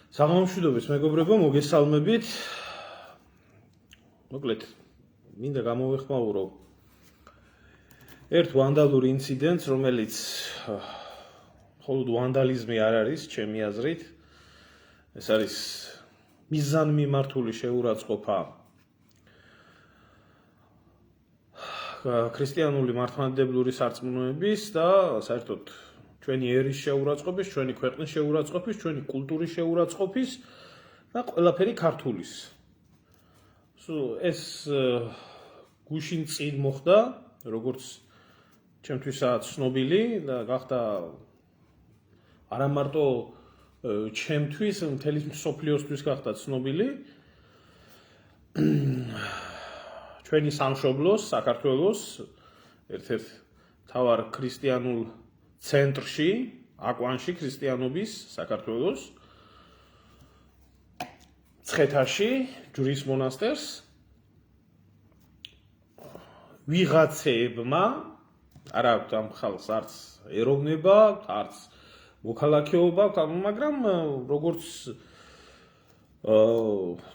Საღამომშვიდობის მეგობრებო, მოგესალმებით. მოკლედ, მინდა გამოვეხმაურო ერთ ვანდალურ ინციდენტს, რომელიც მხოლოდ ვანდალიზმი არ არის, ჩემი აზრით. ეს არის მიზანმიმართული შეურაცხყოფა ქრისტიანული მართლმადიდებლური სარწმუნოების და საერთოდ ჩვენი ერის შეურაცხყოფის, ჩვენი ქვეყნის შეურაცხყოფის, ჩვენი კულტურის შეურაცხყოფის და ყველაფერი ქართულის. ეს გუშინ წინ მოხდა, როგორც ჩემთვისაც ცნობილი და გახდა არა მარტო ჩემთვის, მთელი მსოფლიოსთვის გახდა ცნობილი. ჩვენი სამშობლოს, საქართველოს ერთ-ერთ მთავარ ქრისტიანულ ცენტრში, აკვანში ქრისტიანობის საქართველოს ცხეთაში, ჯვრის მონასტერს ვიღაცებმა არ აქვს ამ ხალხს არც ეროვნება, არც მოქალაქეობა, მაგრამ როგორც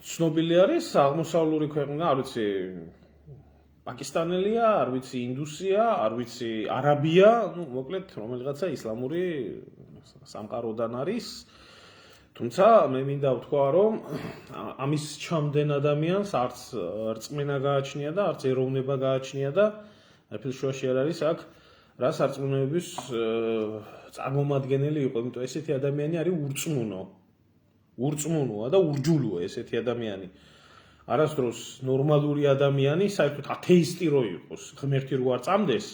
ცნობილი არის, აღმოსავლური ქვეყნა, არ ვიცი, პაკისტანელია, არ ვიცი, ინდუსია, არ ვიცი, არაბია, მოკლედ, რომელიღაცა ისლამური სამყაროდან არის. თუმცა მე მინდა ვთქვა, რომ ამის ჩამდენ ადამიანს არც რწმენა გააჩნია და არც ეროვნება გააჩნია და არაფერშუაში არ არის აქ რა სარწმუნოების წარმომადგენელი იყო, იმიტომ ესეთი ადამიანი არის ურწმუნოა და ურჯულოა ესეთი ადამიანი. არასდროს ნორმალური ადამიანი, საერთოდ ათეისტი რო იყოს, ღმერთი რო არ წამდეს,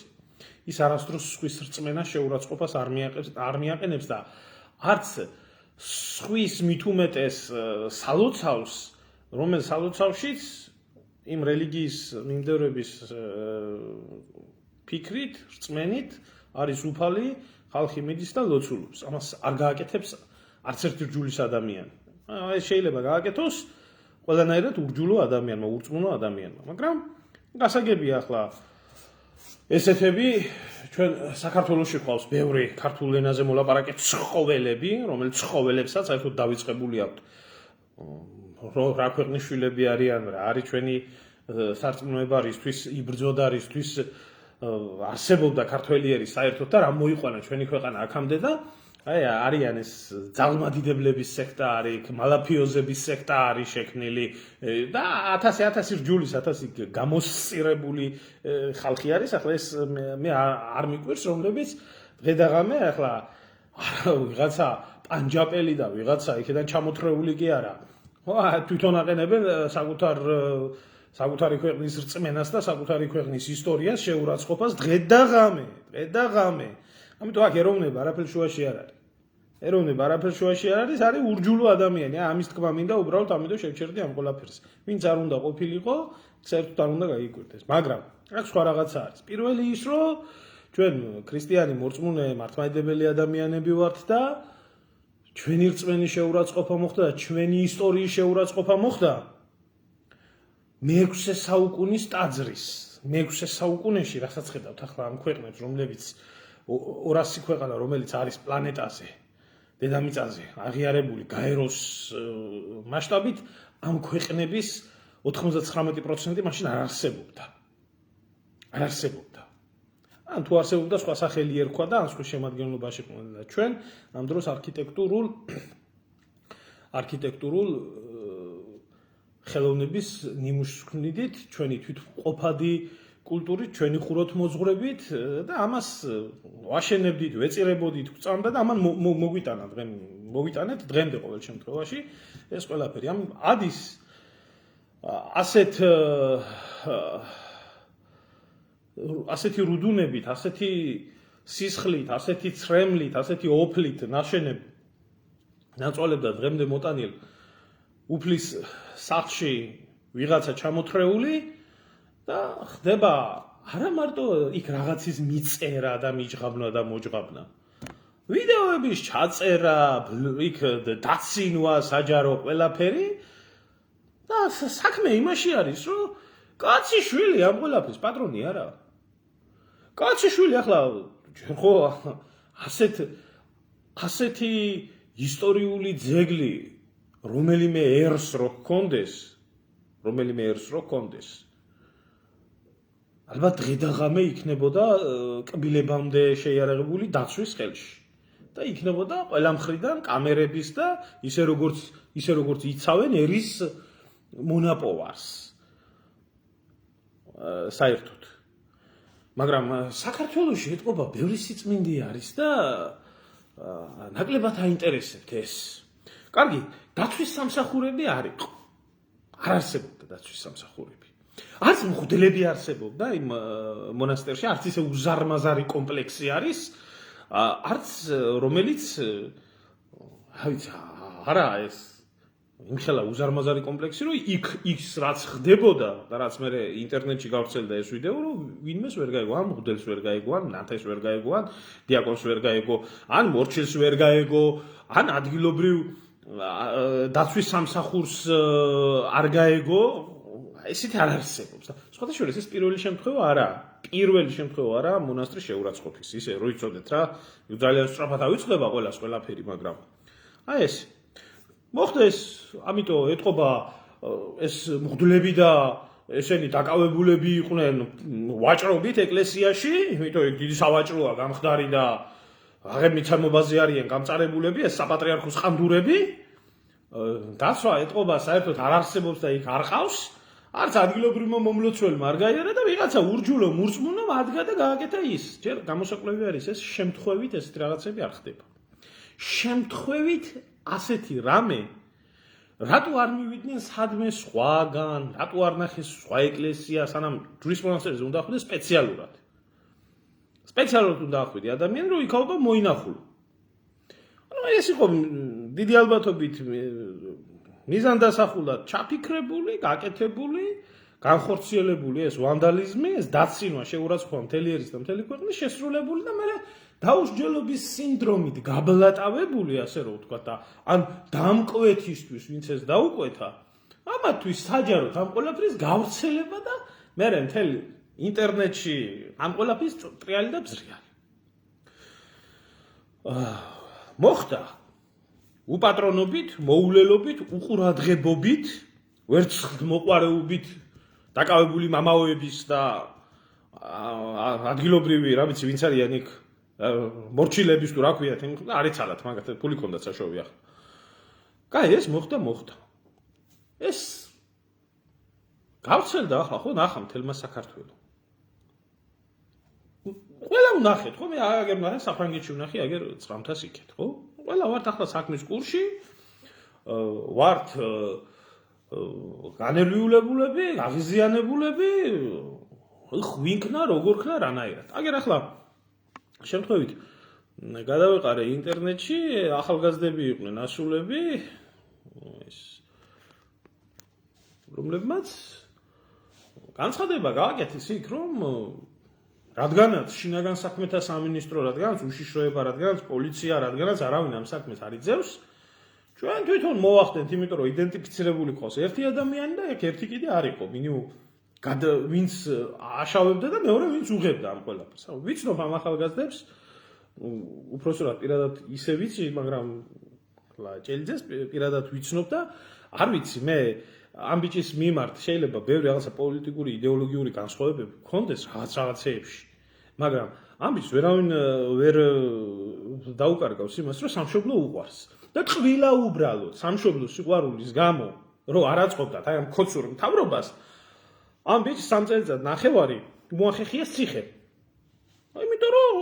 ის არასდროს სხვის რწმენას შეურაცხყოფას არ მიაყენებს და არც სხვის მით უმეტეს სალოცავს, რომელ სალოცავშიც იმ რელიგიის მიმდევრების ფიქრით, რწმენით არის უფალი, ხალხი მიდის და ლოცულობს. ამას არ გააკეთებს არც ერთი რჯულის ადამიანი. ეს შეიძლება გააკეთოს ყველანაირად ურჯულო ადამიანმა, ურწმუნო ადამიანმა, მაგრამ გასაგებია ახლა ესეთები ჩვენ საქართველოში ყავს ბევრი ქართულ ენაზე მოლაპარაკე ცხოველები, რომელიც ცხოველებსაც საერთოდ დავიწყებული აქვთ. რა ქვეყნის შვილები არიან, რა არის ჩვენი სარწმუნოება რისთვის იბრძოდა, რისთვის არსებობდა ქართველი ერის საერთოდ და რა მოიყვანა ჩვენი ქვეყანა აქამდე და არიან ეს ძალმადიდებლების სექტა არის, მალაფიოზების სექტა არის შექმნილი და 1000 რჯულის 1000 გამოსწირებული ხალხი არის. ახლა ეს მე არ მიკვირს, რომლებიც დღე-დაღამე ახლა ვიღაცა პანჯაპელი და ვიღაცა იქიდან ჩამოთრეული კი არა. თვითონ აყენებენ საკუთარი ქვეყნის რწმენას და საკუთარი ქვეყნის ისტორიას შეურაცხყოფას დღე-დაღამე. ამიტომ აქ ეროვნება არაფერ შუაში არ არის. არის ურჯულო ადამიანი. ამის თქმა მინდა უბრალოდ ამიტომ შევჩერდი ამ ყველაფერს. ვინც არ უნდა ყოფილიყო, საერთოდ არ უნდა გაიკვირდეს. მაგრამ აქ სხვა რაღაცა არის. პირველი ის, რომ ჩვენ ქრისტიანი მორწმუნე მართლმადიდებელი ადამიანები ვართ და ჩვენი რწმენის შეურაცხყოფა მოხდა და ჩვენი ისტორიის შეურაცხყოფა მოხდა მე-6 საუკუნის ტაძრის. მე-6 საუკუნეში, რასაც ხედავთ ახლა ამ ქვეყნებს, რომლებიც 200 ქვეყანა, რომელიც არის პლანეტაზე, დედამიწაზე, აღიარებული გაეროს მასშტაბით, ამ ქვეყნების 99% მაშინ არ არსებობდა. ან თუ არსებობდა, სხვა სახელი ერქვა და ან სხვა შემადგენლობაში ყოფნა. ჩვენ ამ დროს არქიტექტურულ ხელოვნების ნიმუშს ვქმნიდით, ჩვენი თვითმყოფადი კულტურით, ჩვენი ხუროთმოძღვრებით და ამას ვაშენებდით, ვეწირებოდით, გვწამდა და ამან მოვიტანეთ დღემდე ყოველ შემთხვევაში ეს ყველაფერი. ამ ადის ასეთი რუდუნებით, ასეთი სისხლით, ასეთი ცრემლით, ასეთი ოფლით ნაშენებ ნაწვალებდა დღემდე მოტანილ უფლის სახლში ვიღაცა ჩამოთრეული და ხდება არა მარტო იქ რაღაცის მიწერა და მიჯღაბნა და მოჯღაბნა. ვიდეოების ჩაწერა, იქ დაცინვა, საჯარო ყველაფერი და საქმე იმაში არის, რომ კაცი შვილი ამ ყველაფრის პატრონი არა. კაცი შვილი ახლა ხო ასეთი ისტორიული ძეგლი რომელიმე ერს რო ჰქონდეს, ალბათ დღე და ღამე იქნებოდა კბილებამდე შეიარაღებული დაცვის ხელში და იქნებოდა ყველა მხრიდან კამერების და ისე როგორც იცავენ ერის მონაპოვარს საერთოდ. მაგრამ საქართველოში ეთყობა ბევრი სიწმინდე არის და ნაკლებად აინტერესებთ ეს. კარგი, დაცვის სამსახურები არ იყო. არ არსებობდა დაცვის სამსახურები. არც მღვდლები არსებობდა იმ მონასტერში, არც ისე უზარმაზარი კომპლექსი არის, არც რომელიც არა ეს იმხელა უზარმაზარი კომპლექსი, რომ იქ რაც ხდებოდა და რაც მე ინტერნეტში გავრცელდა ეს ვიდეო, რომ ვინმეს ვერ გაეგო, ან მღვდელს ვერ გაეგო, ან ნათეს ვერ გაეგო, ან დიაკონს ვერ გაეგო, ან მორჩილს ვერ გაეგო, ან ადგილობრივ დაცვის სამსახურს არ გაეგო, ესეთი არ არსებობს. სხვადასხვა ეს პირველი შემთხვევა არაა. პირველი შემთხვევა არა მონასტრის შეურაცხყოფის. ისე რო იცოდეთ რა, ძალიან სწრაფად ავიწყდება ყველაფერი, მაგრამ აი ეს მოხდა ეს, ამიტომ ეთყობა ეს მღვდლები და ესენი დაკავებულები იყვნენ ვაჭრობით ეკლესიაში, იმიტომ იქ დიდი სავაჭროა გამხდარი და აღემიცამობაზე არიან გამწარებულები, ეს საპატრიარქოს ხანდურები. დაცვა ეთყობა საერთოდ არ არსებობს და იქ არ ყავს. არც ადგილობრივმა მომლოცველმა არ გაიარა და ვიღაცა ურჯულო მურწმუნო ადგა და გააკეთა ის. ჯერ გამოსაკლები არის ეს შემთხვევით ესეთი რაღაცები არ ხდება. შემთხვევით ასეთი რამე რატო არ მივიდნენ სადმე სხვაგან, რატო არ ნახეს სხვა ეკლესია, სანამ ჯვრის მონასტერზე უნდა ხვდეს სპეციალურად. სპეციალურად უნდა ხვიდე ადამიანი, რომ იქაობა მოინახულო. ანუ ეს იყო დიდი ალბათობით მიზანდასახულად ჩაფიქრებული, გაკეთებული, განხორციელებული ეს ვანდალიზმი, ეს დაცინვა, შეურაცხყოფა მთელი ერის და მთელი ქვეყნის შესრულებული და მე დაუსჯელობის სინდრომით გაბლატავებული, ასე რომ ვთქვა და ან დამკვეთისთვის, ვინც ეს დაუკვეთა, ამათთვის საჯაროდ ამ ყველაფრის გავრცელება და მე მთელი ინტერნეტში ამ ყველაფრის ტრიალი და ბზრიალი. მოხდა უპატრონობით, მოულელობით, უყურადღებობით, ვერცხლმოყვარეობით დაკავებული მამაოების და ადგილობრივი, რა ვიცი, ვინც არიან იქ მორჩილების თუ რა ქვიათ, არ იცალათ, მაგათ ფული ქონდათ საშოვი ახლა. კაი, ეს მოხდა. ეს გავრცელდა ახლა ხო ნახა მთელმა საქართველოს. ყველა ვნახეთ, ხო? მე აგერ ვნახე საფრანგეთში ვნახე, აგერ წრამთას იქეთ, ხო? ყველა ვართ ახლა საქმის კურსში, ვართ განერვიულებულები, აღიზიანებულები, ხვინქნა, როგორ ხნა, რანაირად. აგერ ახლა შემთხვევით გადავეყარე ინტერნეტში, ახალგაზრდები იყვნენ ასულები, რომლებმაც განცხადება გააკეთეს იქ, რომ რადგანაც შინაგან საქმეთა სამინისტრო, რადგანაც უშიშროება, რადგანაც პოლიცია, რადგანაც არავინ ამ საქმეს არ იძევს, ჩვენ თვითონ მოვახდენთ, იმიტომ რომ იდენტიფიცირებული ყავს ერთი ადამიანი და ეგ ერთი კიდე არ იყო, მინიმუმ ვინც აშავებდა და მეორე ვინც უღებდა ამ ყველაფერს. ვიცნობ ამ ახალგაზრდებს, უпроსტად პირადად ისე ვიცი, მაგრამ ჭელიძეს პირადად ვიცნობ და არ ვიცი, მე ამ ბიჭის მიმართ შეიძლება ბევრი რაღაცა პოლიტიკური, იდეოლოგიური განსხვავებები გქონდეს რაღაცეებში, მაგრამ ამ ბიჭს ვერავინ ვერ დაუკარგავს იმას, რომ სამშობლო უყვარს და ტყვილა უბრალოდ სამშობლოს სიყვარულის გამო, რომ არ აწყობდათ აი ამ ქოცურ მთავრობას, ამ ბიჭს 3 წელიწად ნახევარი მოახეხია ციხე. იმიტომ რომ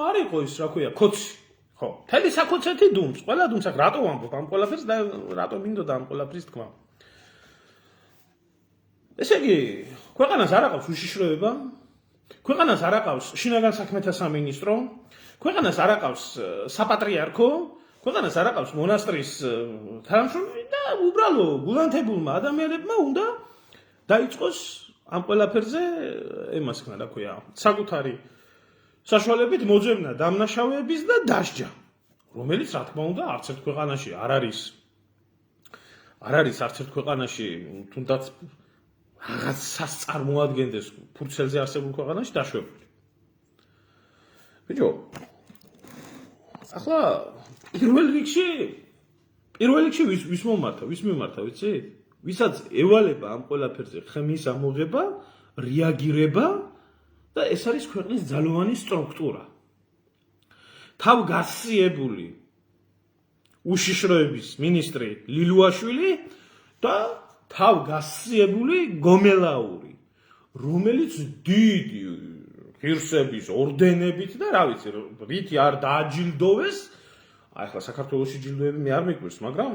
არ იყო ის, რა ქვია, ქოცი. ხო, მთელი საქოცეთი დუმს, ყველა დუმს, აქ რატო ვამბობ ამ ყველაფერს და რატო მინდოდა ამ ყველაფრის თქმა. ესე იგი, ქვეყანას არ აყავს უშიშროება, ქვეყანას არ აყავს შინაგან საქმეთა სამინისტრო, ქვეყანას არ აყავს საპატრიარქო, ქვეყანას არ აყავს მონასტრის თანამშრომელი და უბრალო გულანთებულმა ადამიანებმა უნდა დაიწყოს ამ ყველაფერზე ემას ხნა, რა ქვია, საკუთარი საშუალებით მოძებნა დამნაშავეების და დასჯა, რომელიც რა თქმა უნდა არც ერთ ქვეყანაში არ არის არც ერთ ქვეყანაში თუნდაც რაღაცას წარმოადგენდეს ფურცელზე არსებულ ქვეყანაში დაშვებული. ბიჭო, ახლა პირველ რიგში პირველ რიგში ვის მიმართა, ვიცი? ვისაც ევალება ამ ყველაფერზე ხმის ამოღება, რეაგირება და ეს არის ქვეყნის ძალოვანი სტრუქტურა. თავგასიებული უშიშროების მინისტრი ლილუაშვილი და თავგასიებული გომელაური, რომელიც დიდი ღირსების ორდენებით და რა ვიცი, რითი არ დააჯილდოვეს, ახლა საქართველოში ჯილდოები მე არ მიგვირს, მაგრამ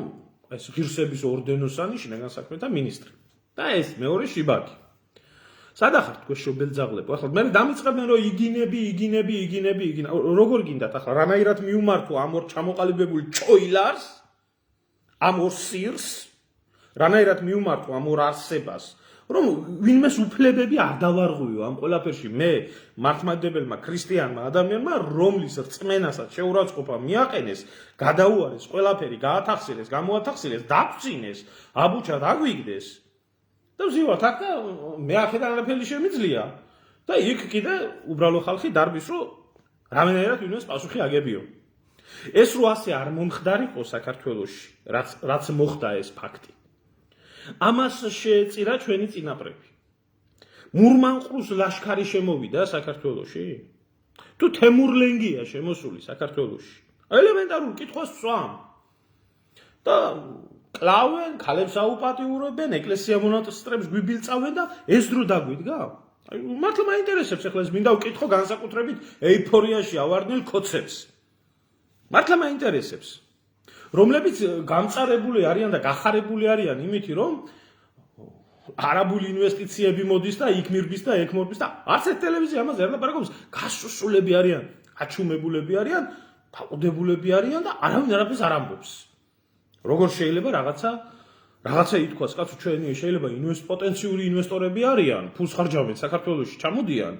ეს ღირსების ორდენოსანი შინაგან საქმეთა მინისტრი. და ეს მეორე შიბაკი. სადახარ თქვენ შობელძაღლებო, ახლა მე დამიწყებენ რომ იგინები, როგორ გინდათ ახლა რანაირად მიუმართო ამ ორ ჩამოყალიბებულ ჩოილარს, ამ ორ სირს, რანაირად მიუმართო ამ ორ არსებას, რომ ვინმეს უფლებები არ დავარღვიო ამ ყველაფერში მე მართლმადიდებელმა ქრისტიანმა ადამიანმა, რომლის რწმენასაც შეურაცხყოფა მიაყენეს, გადაუარეს ყველაფერი, გაათახსილეს, გამოათახსილეს, დაგწინეს, აბუჩა დაგვიგდეს. და ვზივართ აქ და მე აქედან არაფერი შემიძლია და იქ კიდე უბრალო ხალხი დარბის რომ რამენერად ვინმეს პასუხი აგებიო. ეს რო ასე არ მომხდარიყო საქართველოში, რაც მოხდა ეს ფაქტი. ამას შეეწირა ჩვენი წინაპრები. მურმანყრუს ლაშქარი შემოვიდა საქართველოში? თუ თემურლენგია შემოსული საქართველოში? ელემენტარულ კითხვას ვსვამ. და კლავენ, ქალებს აუპატიურებენ, ეკლესია მონასტრებს გვიბილწავენ და ეს დრო დაგვიდგა? მართლა მაინტერესებს ახლა ეს მინდა ვკითხო განსაკუთრებით ეიფორიაში ავარდნილ ქოცებს. მართლა მაინტერესებს. რომლებიც გამწარებული არიან და გახარებული არიან იმითი, რომ არაბული ინვესტიციები მოდის და იქ მირბის და ეგ მორბის და არც ერთ ტელევიზია ამაზე არ ლაპარაკობს, გასუსულები არიან, აჩუმებულები არიან, ფაყუდებულები არიან და არავინ არაფერს არ ამბობს. როგორ შეიძლება რაღაცა ითქვას, კაცო ჩვენი შეიძლება პოტენციური ინვესტორები არიან, ფულს ხარჯავენ საქართველოში, ჩამოდიან.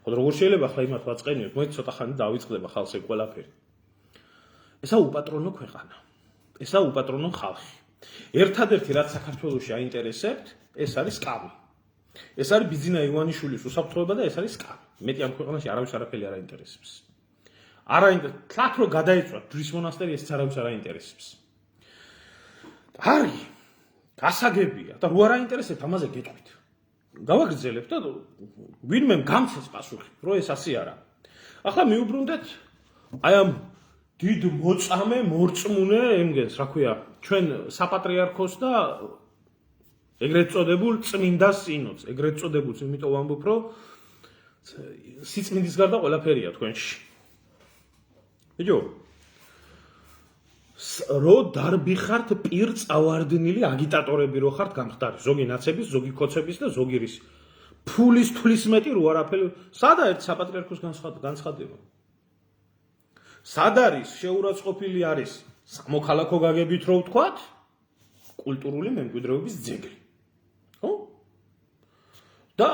ხო როგორ შეიძლება ახლა იმათ ვაწყენიოთ, მოიცა ცოტა ხანი დავიწყდება ხალხს ეგ ყველაფერი. ესა უპატრონო ქვეყანა. ესა უპატრონო ხალხი. ერთადერთი რაც საქართველოში აინტერესებთ, ეს არის სკამი. ეს არის ბიძინა ივანიშვილის უსაფრთხოება და ეს არის სკამი. მეტი ამ ქვეყანაში არავის არაფერი არ აინტერესებს. თლათ რომ გადაეწვათ ჯვრის მონასტერი, ეს არავის არ აინტერესებს. არის გასაგებია და რო არ აინტერესებთ, ამაზე გეტყვით. გავაგრძელებ და ვინმე გამცეს პასუხი, რომ ეს ასე არა. ახლა მიუბრუნდეთ აი ამ დიდ მოწამე, მორწმუნე, იმგენს, რა ქვია, ჩვენ საპატრიარქოს და ეგრეთ წოდებულ წმინდა სინოდს, ეგრეთ წოდებულს, იმიტომ ვამბობ, რომ სიწმინდის გარდა ყველაფერია თქვენში. ბიჭო, რო დარბი ხართ პირ წავარდნილი აგიტატორები რო ხართ გამხდარი, ზოგი ნაცების, ზოგი ქოცების და ზოგი რის. ფულის თulis მეტი რო არაფერი, სადა ერთ საპატრიარქოს განცხადება. სად არის შეურაცხყოფილი არის სამოქალაქო გაგებით რო ვთქვათ, კულტურული მემკვიდრეობის ძეგლი. ხო? და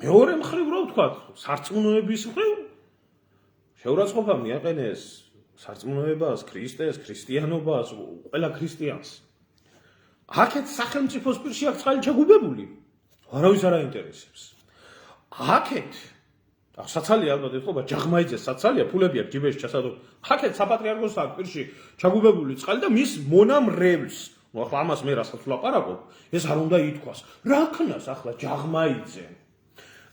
მეორე მხრივ რო ვთქვათ, სარწმუნოების მხრივ შეურაცხყოფა მიაყენეს სარწმუნოებას, ქრისტეს, ქრისტიანობას, ყველა ქრისტიანს. აქეთ სახელმწიფოს პირში აქ წყალი ჩაგუბებული, არავის არ აინტერესებს. აქეთ საცალია ალბათ ეთქობა ჯაღმაიძეს საცალია, ფულები აქვს ჯიბეში ჩასადო. აქეთ საპატრიარქოს აქვს პირში ჩაგუბებული წყალი და მის მონამრევლს, ახლა ამას მე რასაც ვლაპარაკობ, ეს არ უნდა ითქვას. რა ქნას ახლა ჯაღმაიძე?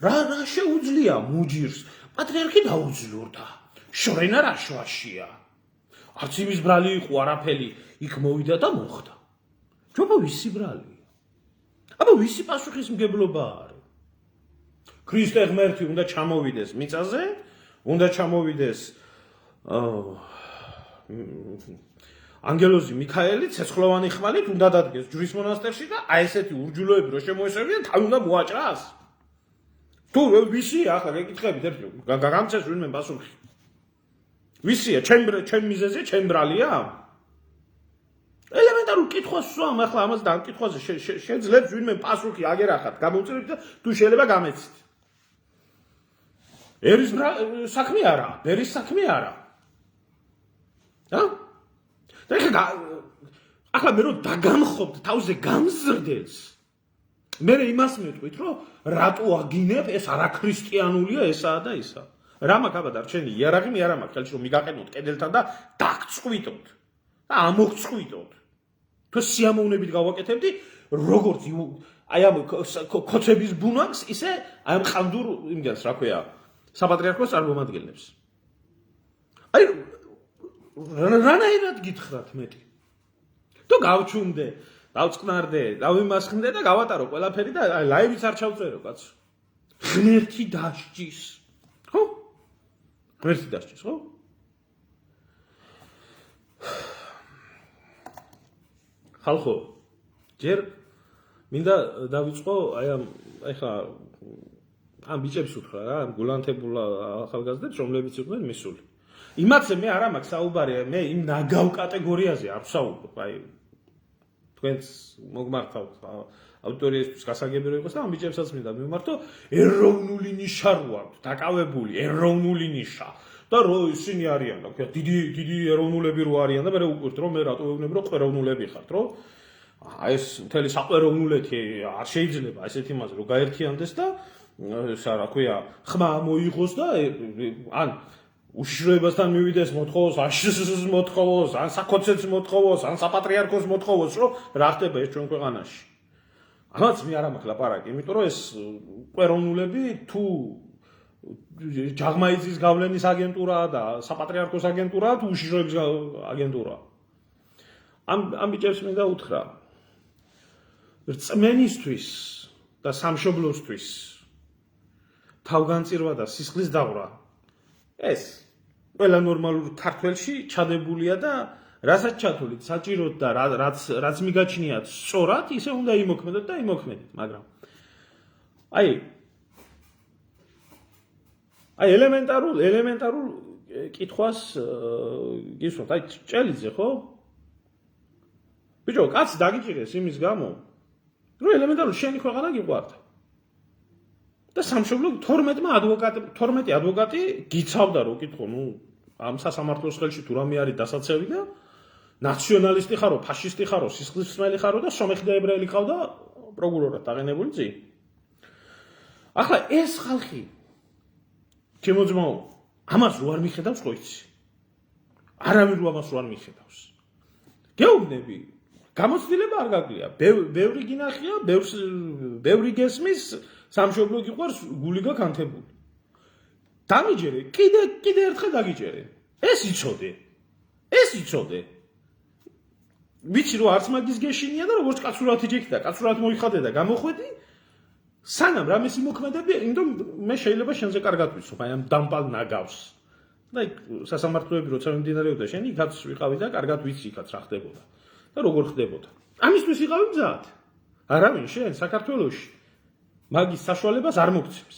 რა შეუძლია მუჯირს? პატრიარქი დაუძლურდა. შორენა რა შვაშია. არც იმის ბრალი იყო არაფერი, იქ მოვიდა და მოხდა. ჯობა ვისი ბრალია? აბა ვისი პასუხისმგებლობა არის? ქრისტე ღმერთი უნდა ჩამოვიდეს მიწაზე, უნდა ჩამოვიდეს ანგელოზი მიქაელი ცეცხლოვანი ხმალით უნდა დადგეს ჯვრის მონასტერში და აი ესეთი ურჯულოები რო შემოესწრებიან, თავი უნდა მოაჭრას. თუ ვისია ახლა გეკითხებით ერთ გამცეს ვინმე პასუხი. ვისია, ჩემ მიზეზია, ჩემ ბრალია? ელემენტარულ კითხვას ვსვამ, ახლა ამას და ამ კითხვაზე შეძლებს ვინმე პასუხი აგერახათ, გამოვწერეთ და თუ შეიძლება გამეცით. ერის საქმე არა, ბერის საქმე არა. და ახლა მე რომ დაგამხობთ თავზე გამზრდელს, მე იმას მეტყვით, რომ რატო აგინებ, ეს არაქრისტიანულია, ესაა და ისა. რა მაქვს აბა დარჩენილი იარაღი, მე არ მაქვს ხელში რომ მიგაყენოთ კედელთან და დაგწყვიტოთ. და ამოგწყვიტოთ. თუ სიამოვნებით გავაკეთებდი, როგორც აი ამ ქოცების ბუნაკს, ისე აი ამ ყანდურ იმას, რა ქვია, საპატრიარქოს წარმომადგენლებს. აი რანაირად გითხრათ მეტი. თუ გავჩუმდე, დავწყნარდე, დავიმასხნდე და გავატარო ყველაფერი და აი ლაივიც არ ჩავწერო, კაცო. ღმერთი დასჯის. ხო? ღმერთი დასჯის, ხო? ხალხო, ჯერ მინდა დავიწყო აი ამ ეხლა ამ ბიჭებს უთხრა რა, ამ გულანთებულ ახალგაზრდებს, რომლებიც იყვნენ მისული. იმათზე მე არ მაქვს საუბარი, მე იმ ნაგავ კატეგორიაზე არ ვსაუბრობ, აი თქვენს მოგმართავთ აუდიტორიისთვის გასაგები რო იყოს და ამ ბიჭებსაც მინდა მიმართო ეროვნული ნიშა რო აქვს, დაკავებული ეროვნული ნიშა. და რო ისინი არიან, რა ქვია, დიდი ეროვნულები რო არიან და მე უკვირთ რომ მე რატო ვეუბნები რომ ყვეროვნულები ხართ, რომ აი ეს მთელი საყვეროვნულეთი არ შეიძლება ესეთი იმაზე რომ გაერთიანდეს და რა ქვია, ხმა მოიღოს და ან უშიშროებასთან მივიდეს მოთხოვოს, აშშ მოთხოვოს, ან საქოცეც მოთხოვოს, ან საპატრიარქოს მოთხოვოს, რომ რა ხდება ეს ჩვენ ქვეყანაში. ამაც მე არ მაქვს ლაპარაკი, იმიტომ რომ ეს ყვეროვნულები თუ ჯაღმაიძის გავლენის აგენტურაა და საპატრიარქოს აგენტურაა თუ უშიშროების აგენტურაა. ამ ბიჭებს მინდა უთხრა რწმენისთვის და სამშობლოსთვის თავგანწირვა და სისხლის დაღვრა ეს ყველა ნორმალურ ქართველში ჩადებულია და რასაც ჩათვლით საჭიროდ და რაც მიგაჩნიათ სწორად ისე უნდა იმოქმედოთ და იმოქმედით, მაგრამ აი ელემენტარულ კითხვას გისვათ, აი ჭელიძე ხო? ბიჭო, კაც დაგიჭირეს იმის გამო, რომ ელემენტარულ შენი ქვეყანა გიყვარდა. და სამშობლო 12 ადვოკატი გიცავდა რო კითხო, ნუ ამ სასამართლოს ხელში თუ რამე არის დასაცავი და ნაციონალისტი ხარო, ფაშისტი ხარო, სისხლისმცემელი ხარო და სომეხი და ებრაელი ყავდა პროკურორად დაყენებული წინ. ახლა ეს ხალხი ჩემო ძმაო, ამას რო არ მიხედავს ხო იცი? არავინ რო ამას რო არ მიხედავს. გეუბნები, გამოცდილება არ გაგვია. ბევრი გინახია, ბევრი გესმის, სამშობლო გიყვარს, გული გაქანთებული. დამიჯერე, კიდე ერთხელ დაგიჯერე. ეს იცოდე. ვიცი რომ არც მაგის გეშინია და როგორც კაცურად იჯექი და კაცურად მოიხადე და გამოხვედი, სანამ რამეს იმოქმედები, იმიტომ მე შეიძლება შენზე კარგად ვიცნობ, აი ამ დამპალ ნაგავს. და სასამართლოები როცა მიმდინარეობდა შენი, იქაც ვიყავი და კარგად ვიცი იქაც რა ხდებოდა და როგორ ხდებოდა. ამისთვის ვიყავი მზად. არავინ შენ საქართველოში მაგის საშუალებას არ მოგცემს.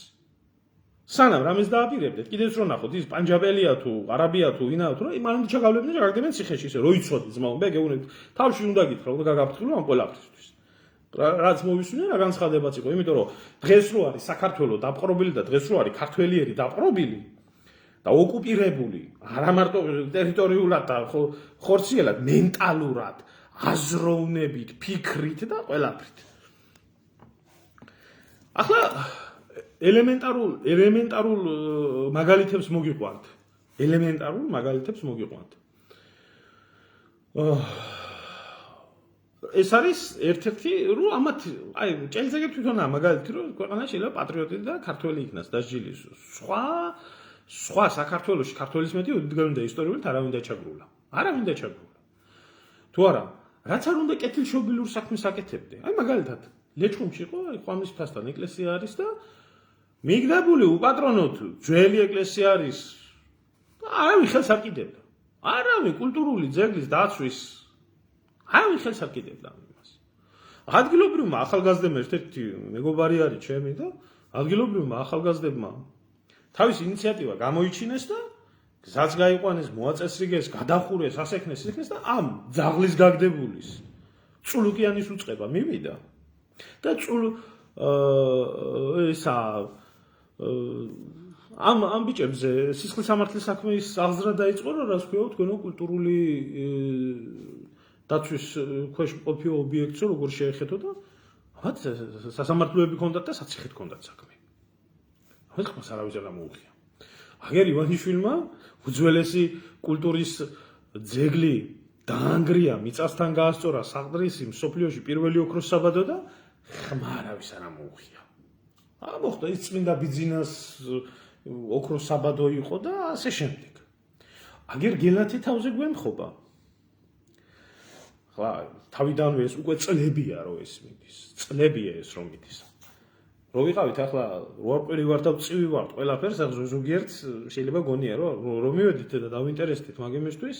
სანამ რამეს დააპირებდეთ, კიდეც რო ნახოთ, ის პანჯაბელია თუ არაბია თუ ვინაა თუ რა, მანამდე ჩაგავლებდნენ და გაგდებენ ციხეში ისე, რო იცოდი ძმაო, მე გეუბნები, თავში უნდა გითხრა და გაგაფრთხილო ამ ყველაფრისთვის. რაც მოვისმინე, რა განცხადებაც იყო, იმიტომ რომ დღეს რო არის საქართველო დაპყრობილი და დღეს რო არის ქართველიერი დაპყრობილი და ოკუპირებული, არა მარტო ტერიტორიულად და ხორციელად, მენტალურად, აზროვნებით, ფიქრით და ყველაფრით. ახლა ელემენტარულ მაგალითებს მოგიყვანთ. ეს არის ერთ-ერთი, რომ ამათ, აი, ჭელიძე თვითონაა მაგალითი, რომ ქვეყანა შეიძლება პატრიოტი და ქართველი იქნას დასჯილის. სხვა საქართველოში ქართველის მეტი უდიდგანდა ისტორიულად არავინ დაჩაგრულა. თუ არა, რაც არ უნდა კეთილშობილურ საქმეს აკეთებდე. აი მაგალითად, ლეჩხუმში იყო, აი ყვამლის ფასთან ეკლესია არის და მიგდებული უპატრონოთ ძველი ეკლესია არის და არავინ ხელს არ კიდევდა. არავინ კულტურული ძეგლის დაცვის არავინ ხელს არ კიდევდა ამას. ადგილობრივმა ახალგაზრდებმა ერთ-ერთი მეგობარი არის ჩემი და ადგილობრივმა ახალგაზრდებმა თავის ინიციატივა გამოიჩინეს და გზაც გაიყვანეს, მოაწესრიგეს, გადახურეს, ასექნეს და ამ ძაღლის გაგდებულის წულუკიანის უწყება მივიდა და ამ ბიჭებზე სისხლის სამართლის საქმის აღზრდა დაიწყო, რომ რას ქვია, თქვენო კულტურული დაცვის ქვეშ მყოფი ობიექტზე როგორ შეეხეთო და მათ სასამართლოები ჰქონდათ და საციხეთ ჰქონდათ საქმე. ამას ხმას არავის არ გამოუღია. აგერ ივანიშვილმა უძველესი კულტურის ძეგლი დაანგრია მიწასთან გაასწორა საყდრისი მსოფლიოში პირველი ოქროს საბადო და ხმა არავის არ ამოუღია. მოხდა ის წმინდა ბიძინას ოქროს საბადო იყო და ასე შემდეგ. აგერ გელათი თავზე გვემხობა. ხლა თავიდანვე ეს უკვე წლებია რომ ეს მიდის. წლებია ეს რომ მიდის. რო ვიყავით ახლა როარკვირი ვარ და წივი ვარ ყველაფერს ახლა ზოგიერთ შეიძლება გონია რომ მივედით და დავინტერესდით მაგემისთვის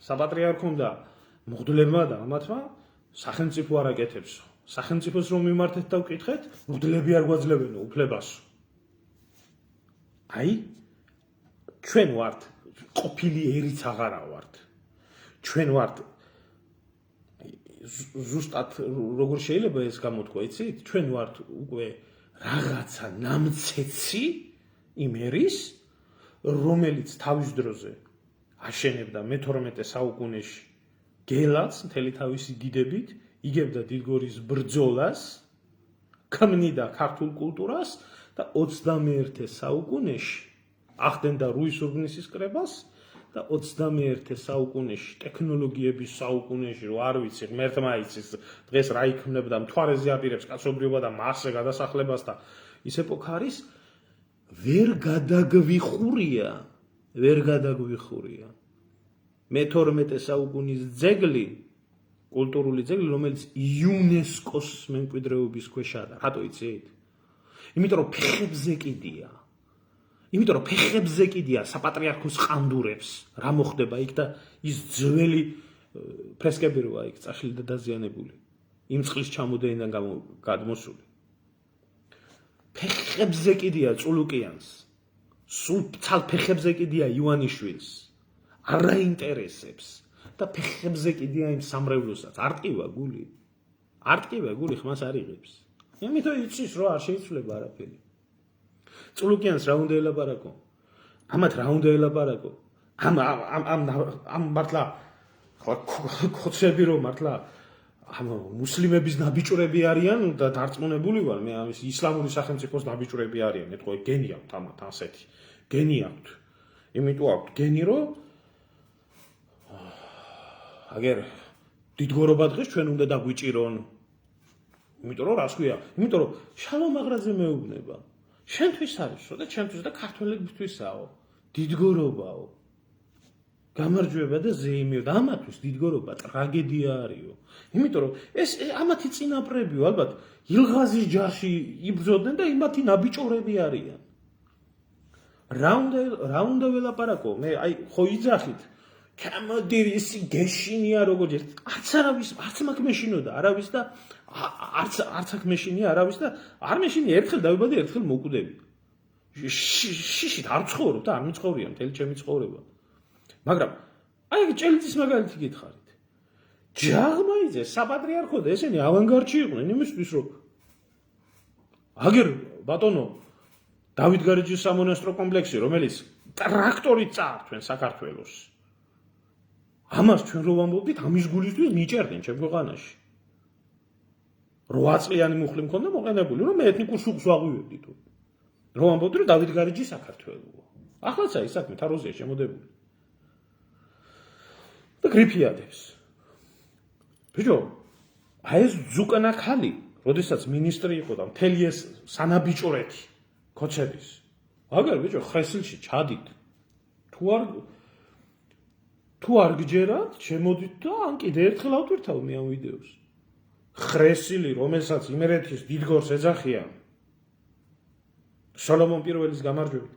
საპატრიარქომ და მღვდლებმა და ამათმა სახელმწიფო არ აკეთებსო. სახელმწიფოს რომ მიმართეთ და ვკითხეთ, მღვდლები არ გვაძლევენო უფლებასო. აი ჩვენ ვართ ყოფილი ერიც აღარა ვართ. ჩვენ ვართ ზუსტად როგორ შეიძლება ეს გამოთქვა, იცით? ჩვენ ვართ უკვე რაღაცა ნამცეცი იმ ერის, რომელიც თავის დროზე აშენებდა მე-12 საუკუნეში გელათს მთელი თავისი დიდებით, იგებდა დიდგორის ბრძოლას, ქმნიდა ქართულ კულტურას და 21 საუკუნეში ახდენდა რუის ურბნისის კრებას და 21 საუკუნეში ტექნოლოგიების საუკუნეში რო არ ვიცი ღმერთმა იცის დღეს რა იქმნებდა მთვარეზე აპირებს კაცობრიობა და მასზე გადასახლებას და ის ეპოქა არის ვერ გადაგვიხურია მე-12 საუკუნის ძეგლი კულტურული ძეგლი რომელიც იუნესკოს მემკვიდრეობის ქვეშაა რატო იცით? იმიტომ რომ ფეხებზე კიდია საპატრიარქოს ყანდურებს რა მოხდება იქ და ის ძველი ფრესკები როა იქ წაშლილი და დაზიანებული იმ წყლის ჩამოდენიდან გადმოსული ფეხებზე კიდია წულუკიანს სულ ცალ ფეხებზე კიდია ივანიშვილს არ აინტერესებს და ფეხებზე კიდია იმ სამრევლოსაც არ ტკივა გული ხმას არ იღებს იმიტომ იცის რომ არ შეიცვლება არაფერი წულუკიანს რა უნდა ელაპარაკო ამათ რა უნდა ელაპარაკო ამ მართლა ხოცები რომ მართლა ამ მუსლიმების ნაბიჭვრები არიან და დარწმუნებული ვარ მე ამის ისლამური სახელმწიფოს ნაბიჭვრები არიან ეთქო გენი აქვთ ამათ ასეთი გენი აქვთ იმიტომ აქვთ გენი რომ აგერ დიდგორობა დღეს ჩვენ უნდა დაგვიჭირონ იმიტომ რომ რას ქვია იმიტომ რომ შალომ აღრაძე მეუბნება შენთვის არისო და ჩემთვის და ქართველებისთვისაო დიდგორობაო გამარჯვება და ზეიმიო და ამათვის დიდგორობა ტრაგედია არისო იმიტომ რომ ეს ამათი წინაპრებიო ალბათ ილღაზის ჯარში იბრძოდნენ და იმათი ნაბიჭვრები არიან რა უნდა ველაპარაკო მე აი ხო იძახით კამოდირი ისი გეშინია როგორც არც მაგ მეშინოდა არავის და არც აქ მეშინია არავის და არ მეშინია ერთხელ დავიბადე ერთხელ მოკვდები შიშით არ ცხოვრობ და არ მიცხოვრია მთელი ჩემი ცხოვრება მაგრამ აი ჭელიძის მაგალითი გითხარით ჯაღმაიძე საპატრიარქო და ესენი ავანგარდში იყვნენ იმისთვის რომ აგერ ბატონო დავით გარეჯის სამონასტრო კომპლექსი რომელიც ტრაქტორით წაართვენ საქართველოს ამას ჩვენ რო ვამბობდით ამის გულისთვის მიჭერდნენ ჩემ ქვეყანაში 8 წლიანი მუხლი მქონდა მოყენებული რომ მე ეთნიკურ შუქს ვაღვივებდი თუ რომ ამბობდი რომ დავით გარეჯი საქართველოა ახლაც აი საქმე თაროზეა შემოდებული და გრიფიადებს ბიჭო აი ეს ზუკანა ხალი როდესაც მინისტრი იყო და მთელი ეს სანაბიჭვრეთი ქოჩების აგერ ბიჭო ხრესილში ჩადით თუ არ გჯერათ შემოდით და ან კიდე ერთხელ ავტვირთავ მე ამ ვიდეოს ხრესილი რომელსაც იმერეთის დიდგორს ეძახიან სოლომონ პირველის გამარჯვებით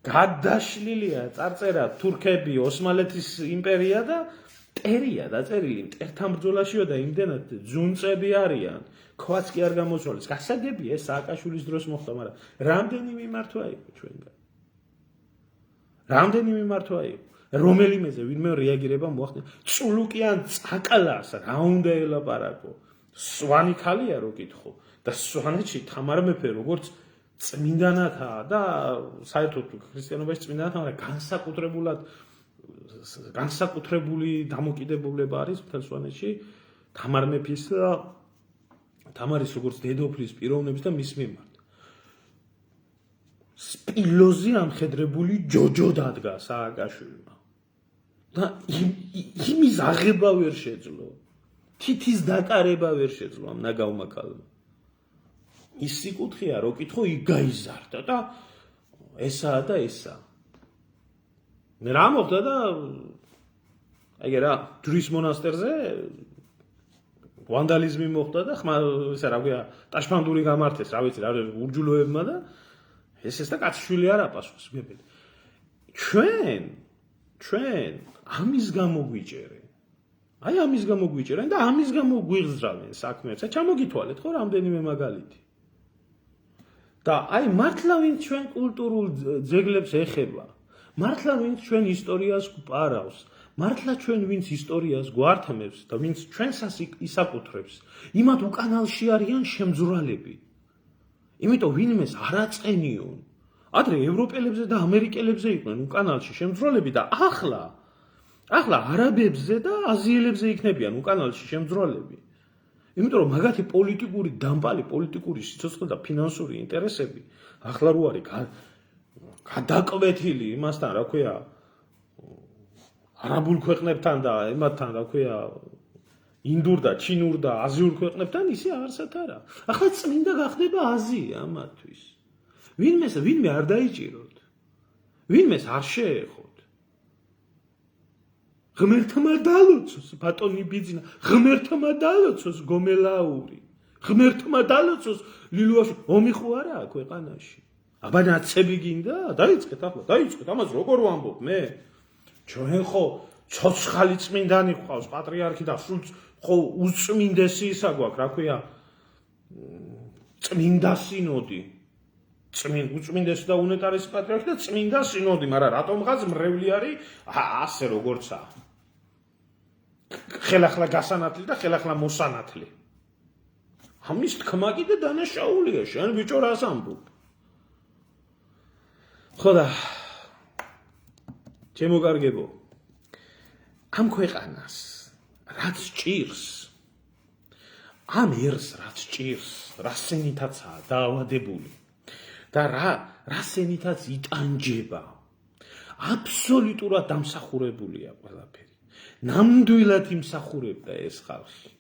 გადაშლილია წარწერა თურქები ოსმალეთის იმპერია და ტერია დაწერილი მტერთან ბრძოლაშიო და იმდენად ძუნწები არიან ქვაც კი არ გამოსვალეს გასაგებია ეს სააკაშვილის დროს მოხდა მაგრამ რამდენი მიმართვა იყო ჩვენგან რომელიმეზე ვინმე რეაგირება მოახდინა წულუკიან წაკალას რა უნდა ელაპარაკო სვანი ხალია რო კითხო და სვანეთში თამარ მეფე როგორც წმინდანათაა და საერთოდ ქრისტიანობაში წმინდანათა მაგრამ განსაკუთრებული დამოკიდებულება არის მთელ სვანეთში თამარ მეფის თამარის როგორც დედოფლის პიროვნების და მის მიმართ სპილოზე ამხედრებული ჯოჯო დადგა სააკაშვილმა და იმის აღება ვერ შეძლო. თითის დაკარება ვერ შეძლო ამ ნაგავმა ქალმა. ის სიკუთხეა, რო კითხო, იქ გაიზარდა და ესაა და ესაა. მე რა მოხდა და აი რა ჯვრის მონასტერზე ვანდალიზმი მოხდა და ხმა ესა რა ქვია ტაშფანდური გამართეს, რა ვიცი, რა ურჯულოებმა და ეს და კაცშვილი არა პასუხს მგებელი. ჩვენ ამის გამო გვიჭერენ. აი ამის გამო გვიჭერენ და ამის გამო გვიღზრავენ საქმეებს. ჩამოგითვალეთ ხო რამდენიმე მაგალითი. და აი მართლა ვინც ჩვენ კულტურულ ძეგლებს ეხება, მართლა ვინც ჩვენ ისტორიას გვპარავს, მართლა ჩვენ ვინც ისტორიას გვართმევს და ვინც ჩვენსას ისაკუთრებს, იმათ უკანალში არიან შემძვრალები. იმიტომ ვინმეს არ აწყენიონ. ადრე ევროპელებზე და ამერიკელებზე იყვნენ უკანალში შემძვრალები და ახლა არაბებზე და აზიელებზე იქნებიან უკანალში შემძვრალები. იმიტომ რომ მაგათი პოლიტიკური დამპალი, პოლიტიკური სიცოცხლე და ფინანსური ინტერესები ახლა რო არის გადაკვეთილი იმასთან, რა ქვია, არაბულ ქვეყნებთან და ემათთან, რა ქვია, ინდურ და ჩინურ და აზიურ ქვეყნებთან ისე არსად არა. ახლა წმინდა გახდება აზია მათთვის. ვინმე არ დაიჭიროთ. ვინმეს არ შეეხოთ. ღმერთმა დალოცოს ბატონი ბიძინა, ღმერთმა დალოცოს გომელაური, ღმერთმა დალოცოს ლილუაში. ომი ხო არა ქვეყანაში. აბა ნაცები გინდა? დაიწყეთ ახლა, დაიწყეთ. ამას როგორ ვამბობ მე? ჩვენ ხო ცოცხალი წმინდანი გვყავს, პატრიარქი და სულ ხო უწმინდესი ისა გვაქვს, რა ქვია, წმინდა სინოდი. უწმინდესი და უნეტარესი პატრიარქი და წმინდა სინოდი, მაგრამ რატომღაც მრევლი არის ასე როგორცა. ხელახლა გასანათლი და ხელახლა მოსანათლი. ამის თქმა კიდე დანაშაულია, შენ ბიჭო რას ამბობ? ხო და ჩემო კარგებო, ამ ქვეყანას რაც ჭირს, ამ ერს რაც ჭირს, რასენითაცაა დაავადებული და რასენითაც იტანჯება, აბსოლუტურად დამსახურებულია ყველაფერი. ნამდვილად იმსახურებდა ეს ხალხი.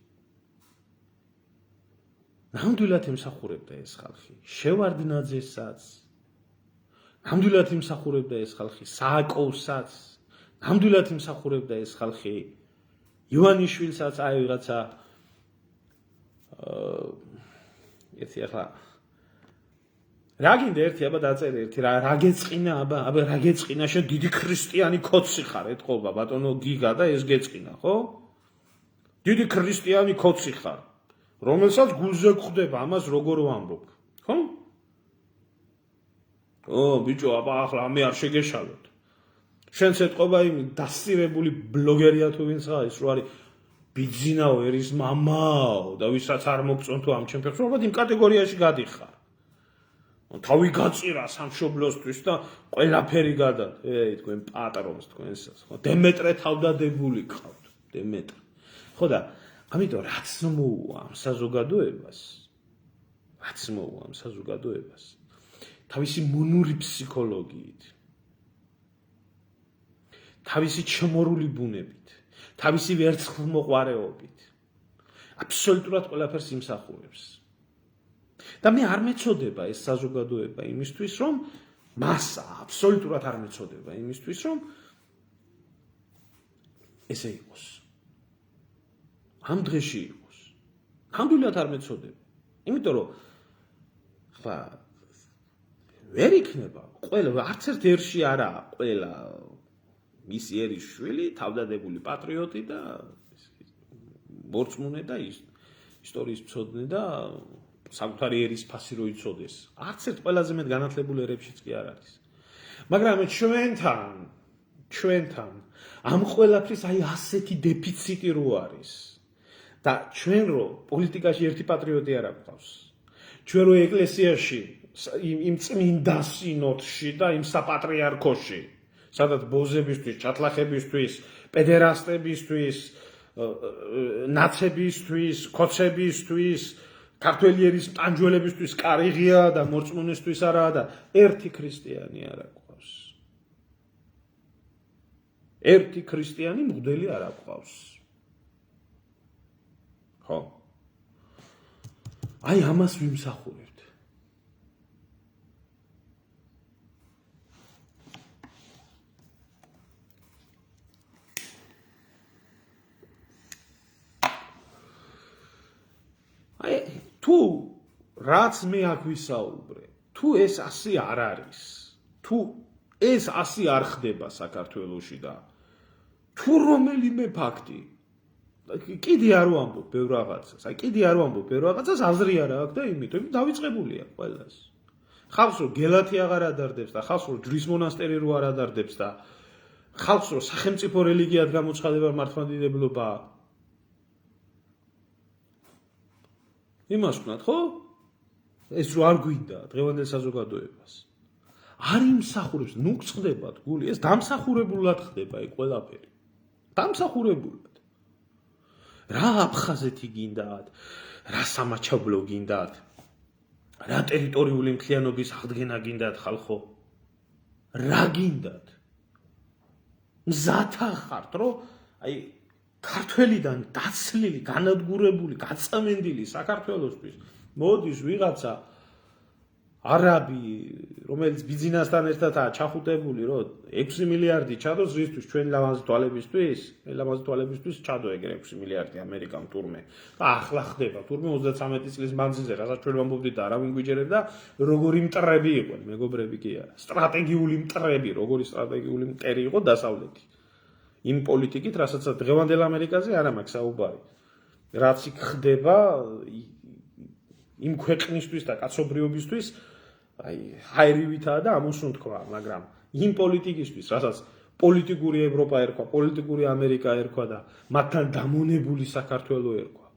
ნამდვილად იმსახურებდა ეს ხალხი. შევარდნაძესაც, ნამდვილად იმსახურებდა ეს ხალხი სააკოვსაც, ნამდვილად იმსახურებდა ეს ხალხი ივანიშვილსაც, აი ვიღაცა ერთი ახლა რა გინდა ერთი აბა დაწერე ერთი რა გეწყინა აბა რა გეწყინა შენ დიდი ქრისტიანი კოცი ხარ ეთყობა ბატონო გიგა და ეს გეწყინა ხო? დიდი ქრისტიანი კოცი ხარ რომელსაც გულზე გვხვდება ამას როგორ ვამბობ ხო? ბიჭო აბა ახლა მე არ შეგეშალოთ შენც ეთყობა იმ დასწირებული ბლოგერია თუ ვინც არის რო არის ბიძინაო ერის მამაო და ვისაც არ მოგწონთ თუ ამ ჩემფერს ალბათ იმ კატეგორიაში გადიხარ თავი გაწირა სამშობლოსთვის და ყველაფერი გადად თქვენ პატრონს თქვენსაც ხო დემეტრე თავდადებული გყავთ დემეტრე ხო და ამიტომ რაც მოუვა ამ საზოგადოებას თავისი მონური ფსიქოლოგიით თავისი ჩმორული ბუნებით თავისი ვერცხლმოყვარეობით აბსოლუტურად ყველაფერს იმსახურებს და მე არ მეწოდება ეს საზოგადოება იმისთვის რომ მასა აბსოლუტურად არ მეწოდება იმისთვის რომ ესე იყოს ამ დღეში იყოს ნამდვილად არ მეწოდება იმიტომ რომ ხა ვერ იქნება ყველა არც ერთ ერში არაა ყველა მისი ერის შვილი თავდადებული პატრიოტი და მორწმუნე და ისტორიის მცოდნე და საკუთარი ერის ფასი რო იცოდეს. არც ერთ ყველაზე მეტ განათლებულ ერებშიც კი არ არის. მაგრამ ჩვენთან ამ ყველაფრის აი ასეთი დეფიციტი რო არის და ჩვენ რო პოლიტიკაში ერთი პატრიოტი არ აქვს. ჩვენ რო ეკლესიაში იმ წმინდა სინოდში და იმ საპატრიარქოში სადაც ბოზებისთვის, ჩათლახებისთვის, პედერასტებისთვის, ნაცებისთვის, კოცებისთვის ქართველი ერის ტანჯველებისთვის კარიღია და მორწმუნესთვის არაა და ერთი ქრისტიანი არ აქვს. ერთი ქრისტიანი მღვდელი არ აქვს. ხო? აი ამას ვიმსახურებთ. აი თუ რაც მე აქ ვისაუბრე, თუ ეს ასე არ არის, თუ ეს ასე არ ხდება საქართველოში და თუ რომელიმე ფაქტი კიდე არ ვამბობ ბევრ რაღაცას, აზრი არ აქვს და იმიტომ დავიწყებულია ყველას. ხალხს რომ გელათი აღარ ადარდებს და ხალხს რომ ჯვრის მონასტერი რო არ ადარდებს და ხალხს რომ სახელმწიფო რელიგიად გამოცხადება მართლმადიდებლობა იმას ვქნათ, ხო? ეს რო არ გვინდა დღევანდელ საზოგადოებას. არ იმსახურებს, ნუ გწყდებათ გული, ეს დამსახურებულად ხდება ეგ ყველაფერი. დამსახურებულად. რა აფხაზეთი გინდათ, რა სამაჩაბლო გინდათ, რა ტერიტორიული მთლიანობის აღდგენა გინდათ ხალხო? რა გინდათ? მზათა ხართ, რომ აი ქართველიდან დაცლილი, განადგურებული, გაწმენდილი საქართველოსთვის მოდის ვიღაცა არაბი, რომელიც ბიზნესთან ერთადაა ჩახუტებული, რომ 6 მილიარდი ჩადოს რისთვის ჩვენ ლამაზი თვალებისთვის ჩადო ეგ 6 მილიარდი ამერიკამ თურმე. და ახლა ხდება თურმე 33 წლის მანძილზე, რასაც ჩვენ ვამბობდით და არავინ გვიჯერებდა, როგორი მტრები იყვნენ, მეგობრები კი არა. სტრატეგიული მტრები, როგორი სტრატეგიული მტერი იყო დასავლეთი. იმ პოლიტიკით, რასაც დღევანდელ ამერიკაზე არ მაქვს საუბარი. რაც იქ ხდება იმ ქვეყნისთვის და კაცობრიობისთვის აი ჰაერივითაა და ამოსუნ თქვა, მაგრამ იმ პოლიტიკისთვის, რასაც პოლიტიკური ევროპა ერქვა, პოლიტიკური ამერიკა ერქვა და მათთან დამონებული საქართველო ერქვა.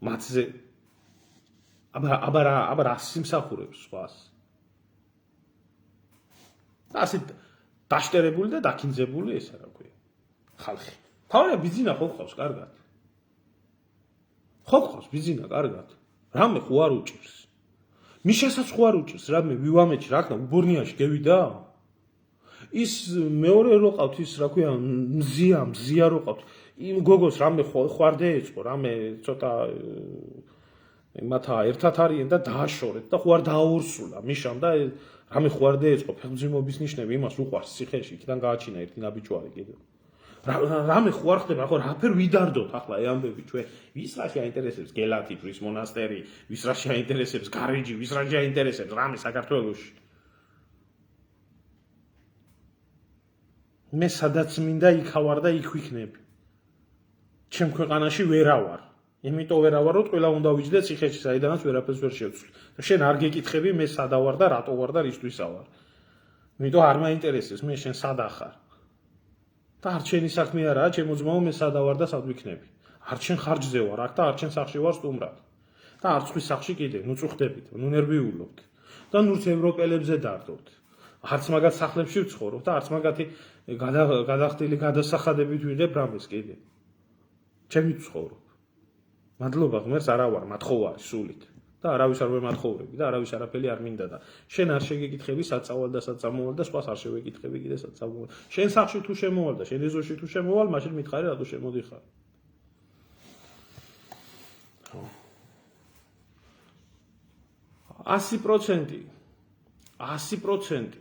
მათზე აბა რა სიმსახურებს სხვას. ასე დაშტერებული და დაქინძებული ეს რა ქვია. ხალხი. თავია ბიზინა ხო ხავს კარგად. ხო ხავს ბიზინა კარგად. რამე ხო არ უჭირს. მიშასაც ხო არ უჭირს, რამე ვივამეთში რა ქნა უბორნიაში გევიდა? ის მეორე რო ყავთ ის რა ქვია მზია რო ყავთ. იმ გოგოს რამე ხვარდე ეწყო, რამე ცოტა მათა ერთად არიან და დააშორეთ და ხო არ დააორსულა მიშამ და რამე ხვარდე ეწყო ფეხმძიმობის ნიშნები იმას უყვარს ციხეში, იქიდან გააჩინა ერთი ნაბიჯვარი კიდევ. რამე ხო არ ხდება, ხო რაფერ ვიდარდოთ ახლა ეამბები ჩვენ, ვის რა შეაინტერესებს გელათი, ჯვრის მონასტერი, ვის რა შეაინტერესებს გარეჯი, ვის რა შეაინტერესებს რამე საქართველოში. მე სადაც მინდა იქ ავარ და იქ ვიქნები. ჩემ ქვეყანაში ვერავარ. იმიტომ ვერავარ, რომ ყველა უნდა ვიჯდე ციხეში, საიდანაც ვერაფერს ვერ შევცვლი. და შენ არ გეკითხები მე სადა ვარ და რატო ვარ და რისთვისა ვარ. იმიტომ არ მაინტერესებს მე შენ სადა ხარ. და არ ჩემი საქმე არაა, ჩემო ძმაო, მე სადა ვარ და სად ვიქნები. არ ჩემ ხარჯზე ვარ აქ და არ ჩემ სახლში ვარ სტუმრად. და არ ცხვის სახლში კიდე, ნუ წუხდებით, ნუ ნერვიულობთ. და ნურც ევროპელებზე დარდობთ. არც მაგათ სახლებში ვცხოვრობ და არც მაგათი გადახდილი გადასახადებით ვიღებ რამეს კიდე. ჩემი ვცხოვრობ. მადლობა ღმერთს არა ვარ მათხოვარი სულით. და არავის არ ვემათხოვრები და არავის არაფერი არ მინდა და შენ არ შეგეკითხები სად წავალ და სად წამოვალ და სხვას არ შევეკითხები კიდე სად წამოვალ. შენ სახლში თუ შემოვალ და შენ ეზოში თუ შემოვალ, მაშინ მითხარი რატო შემოდიხარ. 100%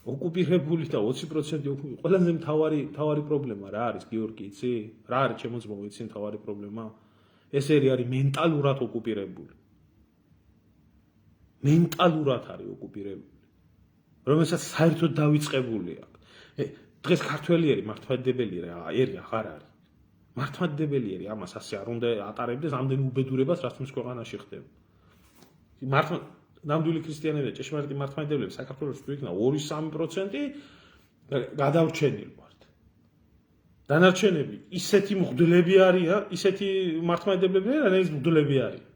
ოკუპირებული და 20% ოკუპირებული. ყველაზე მთავარი პრობლემა რა არის, გიორგი, იცი? რა არის ჩემო ძმაო, იცი მთავარი პრობლემა? ეს არის მენტალურად ოკუპირებული. მენტალურად არის ოკუპირებული. რომელსაც საერთოდ დავიწყებული აქვს. დღეს ქართველიერი მართლმადიდებელი აღარ არის. მართლმადიდებელი ამას ასე არ უნდა ატარებდეს ამდენ უბედურებას, რაც მის ქვეყანაში ხდება. ნამდვილი ქრისტიანები და ჭეშმარიტი მართლმადიდებლები საქართველოს თუ იქნა 2-3% გადარჩენილი ვართ. დანარჩენები ისეთი მღვდლები არიან, ისეთი მართლმადიდებლები არიან, ეს მღვდლები არიან.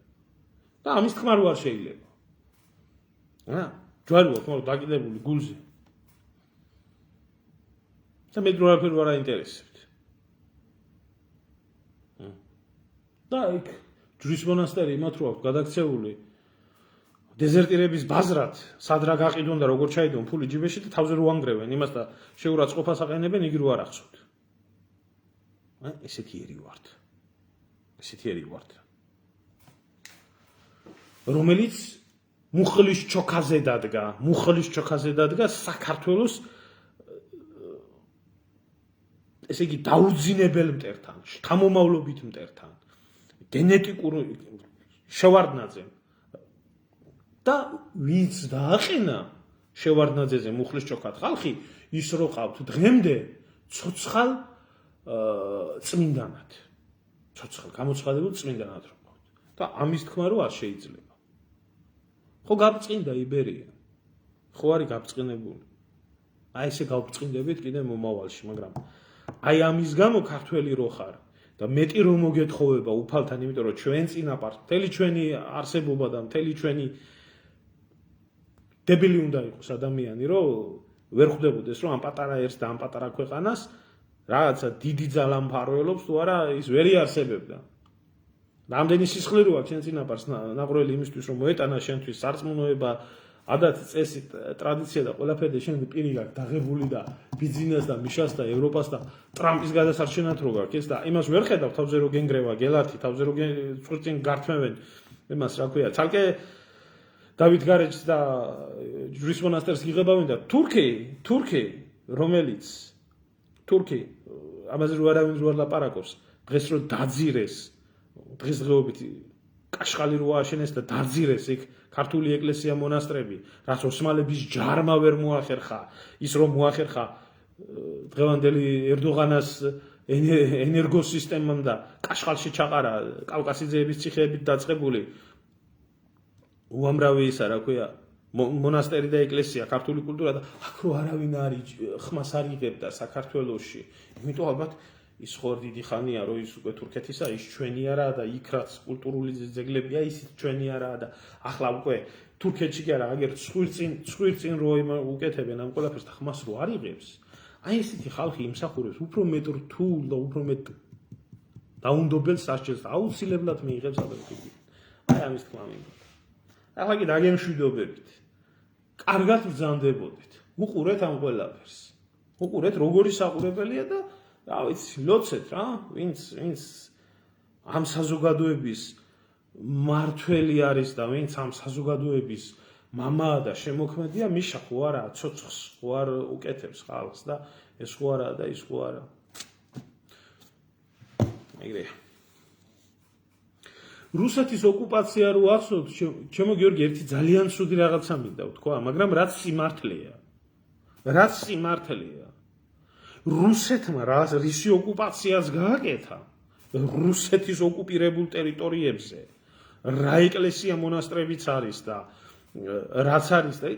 და ამის თქმა რო არ შეიძლება. ჯვარი ვარ, მაგრამ დაკიდებული გულზე. და მე დროაფერ ვარ აინტერესებთ. და იქ ჯვრის მონასტერი იმათ რო აქვს გადაქცეული დეზერტირების ბაზრად სად რა გაყიდონ და როგორ ჩაიდონ ფული ჯიბეში და თავზე რო ანგრევენ იმას და შეურაცხყოფას აყენებენ იგი რო არ ახსოვთ. ესეთი ერი ვართ. რომელიც მუხლის ჩოქაზე დადგა საქართველოს ესე იგი დაუძინებელ მტერთან, შთამომავლობით მტერთან, გენეტიკურ შევარდნაძე და ვინც დააყენა შევარდნაძეზე მუხლის ჩოქად ხალხი ის რო ყავთ დღემდე ცოცხალ წმინდანად. გამოცხადებულ წმინდანად რო ყავთ. და ამის თქმა რო არ შეიძლება. ხო გაბწყინდა იბერია. ხო არის გაბწყინებული. აი ესე გავბწყინდებით კიდე მომავალში, მაგრამ აი ამის გამო ქართველი რო ხარ და მეტი რომ მოგეთხოვება უფალთან, იმიტომ რომ ჩვენ წინაპარს, მთელი ჩვენი არსებობა და მთელი ჩვენი დებილი უნდა იყოს ადამიანი, რომ ვერ ხვდებოდეს, რომ ამ პატარა ერს და ამ პატარა ქვეყანას რაღაცა დიდი ძალა მფარველობს, თუ არა ის ვერ იარსებებდა. რამდენი სისხლი რო აქვს ჩვენ წინაპარს ნაყრელი იმისთვის, რომ მოეტანა შენთვის სარწმუნოება, ადათი, წესი, ტრადიცია და ყველაფერი შენ პირი გაქვს დაღებული და ბიზნეს და მიშას და ევროპას და ტრამპის გადასარჩენად რო გაქვს ეს და იმას ვერ ხედავ თავზე რო გენგრევა გელათი თავზე რო წინ გართმევენ იმას რა ქვია ცალკე დავით გარეჯს და ჯვრის მონასტერს იღებავენ და თურქი რომელიც ამაზე რო არავინ რო არ ლაპარაკობს დღეს რო დაძირეს დღესდღეობით კაშხალი რო ააშენეს და დაძირეს იქ ქართული ეკლესია მონასტრები, რაც ოსმალების ჯარმა ვერ მოახერხა, ის რომ მოახერხა დღევანდელი ერდოღანას ენერგოსისტემამ და კაშხალში ჩაყარა კავკასიძეების ციხეებით დაწყებული უამრავი ისა რა ქვია მონასტერი და ეკლესია, ქართული კულტურა და აქ რო არავინ არის ხმას არ იღებდა საქართველოში. იმიტომ ალბათ ის ხო დიდი ხანია რომ ის უკვე თურქეთისა ის ჩვენი არაა და იქ რაც კულტურული ძეგლებია ისიც ჩვენი არაა და ახლა უკვე თურქეთში კი არა აგერ ცხვირწინ რო უკეთებენ ამ ყველაფერს და ხმას რო არ იღებს აი ესეთი ხალხი იმსახურებს უფრო მეტ რთულ და უფრო მეტ დაუნდობელ სასჯელს აუცილებლად მიიღებს ადამიანები აი ამის თქმა მინდა ახლა კი დაგემშვიდობებით კარგად ბრძანდებოდით უყურეთ ამ ყველაფერს უყურეთ როგორი საყურებელია და რა ვიცი, ლოცეთ რა, ვინც ამ საზოგადოების მართველი არის და ვინც ამ საზოგადოების მამაა და შემოქმედია, მიშა ხო არა, ცოცხს ხო არ უკეთებს ხალხს და ეს ხო არა და ის ხო არა. ეგრეა. რუსეთის ოკუპაცია რო ახსოვთ, ჩემო გიორგი ერთი ძალიან ცუდი რაღაცა მინდა ვთქვა, მაგრამ რაც სიმართლეა. რუსეთმა რისი ოკუპაციას გააკეთა რუსეთის ოკუპირებულ ტერიტორიებზე რა ეკლესია მონასტრებიც არის და რაც არის და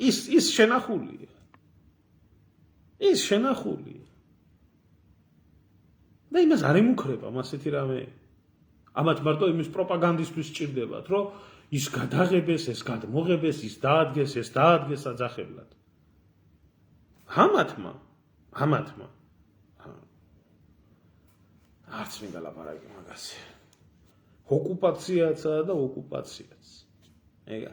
ის შენახულია და იმას არ ემუქრება ასეთი რამე ამათ მარტო იმის პროპაგანდისტვის სჭირდებათ რომ ის გადაღებეს ეს გადმოღებეს ის დაადგეს აძახებლად ამათმა არც მინდა ლაპარაკი მაგაზე ოკუპაციაცაა და ოკუპაციაც ეგა